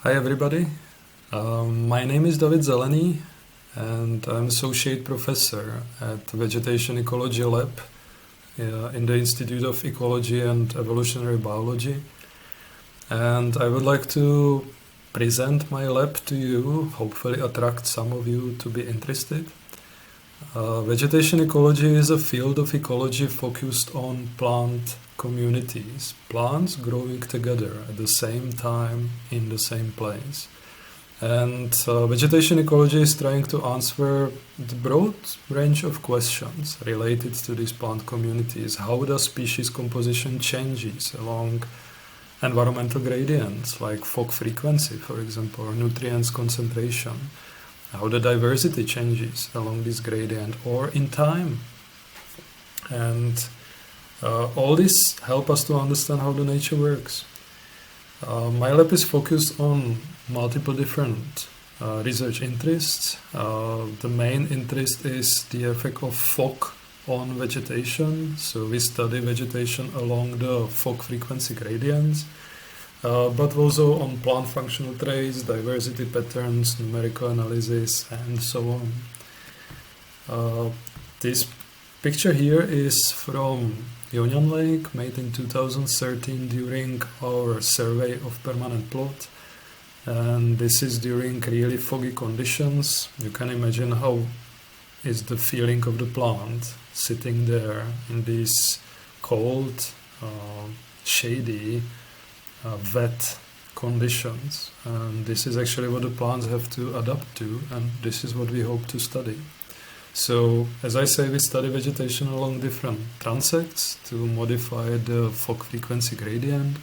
Hi everybody, my name is David Zelený and I'm Associate Professor at Vegetation Ecology Lab in the Institute of Ecology and Evolutionary Biology, and I would like to present my lab to you, hopefully attract some of you to be interested. Vegetation ecology is a field of ecology focused on plant communities, plants growing together at the same time in the same place. And vegetation ecology is trying to answer the broad range of questions related to these plant communities. How does species composition changes along environmental gradients like fog frequency, for example, or nutrients concentration? How the diversity changes along this gradient or in time. And all this help us to understand how the nature works. My lab is focused on multiple different research interests. The main interest is the effect of fog on vegetation. So we study vegetation along the fog frequency gradients, but also on plant functional traits, diversity patterns, numerical analysis, and so on. This picture here is from Union Lake, made in 2013 during our survey of permanent plot. And this is during really foggy conditions. You can imagine how is the feeling of the plant sitting there in these cold, shady, wet conditions, and this is actually what the plants have to adapt to, and this is what we hope to study. So, as I say, we study vegetation along different transects to modify the fog frequency gradient.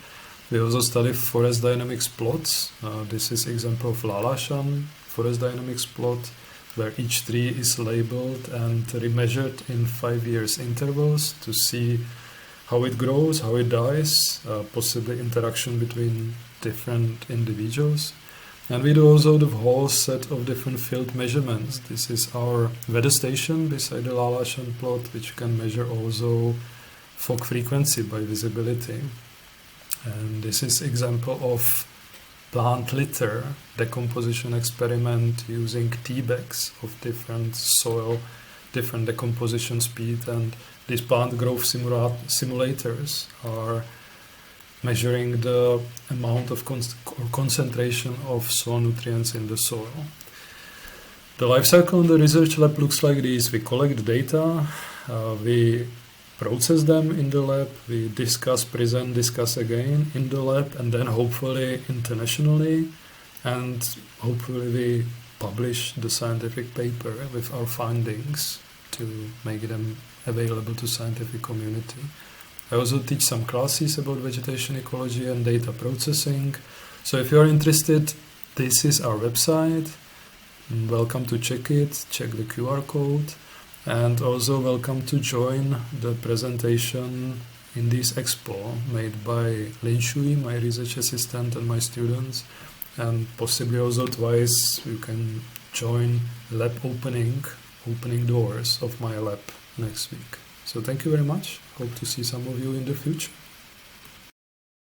We also study forest dynamics plots. This is example of Lalashan forest dynamics plot, where each tree is labeled and remeasured in 5 years intervals to see how it grows, how it dies, possibly interaction between different individuals. And we do also the whole set of different field measurements. This is our weather station beside the Lalashan plot, which can measure also fog frequency by visibility. And this is example of plant litter decomposition experiment using tea bags of different soil, different decomposition speed, and these plant growth simulators are measuring the amount of concentration of soil nutrients in the soil. The life cycle in the research lab looks like this. We collect data, we process them in the lab, we discuss, present, discuss again in the lab, and then hopefully internationally, and hopefully we publish the scientific paper with our findings to make them available to scientific community. I also teach some classes about vegetation ecology and data processing. So if you are interested, this is our website. Welcome to check it, check the QR code, and also welcome to join the presentation in this expo made by Lin Shui, my research assistant, and my students, and possibly also twice you can join lab opening doors of my lab next week. So thank you very much. Hope to see some of you in the future.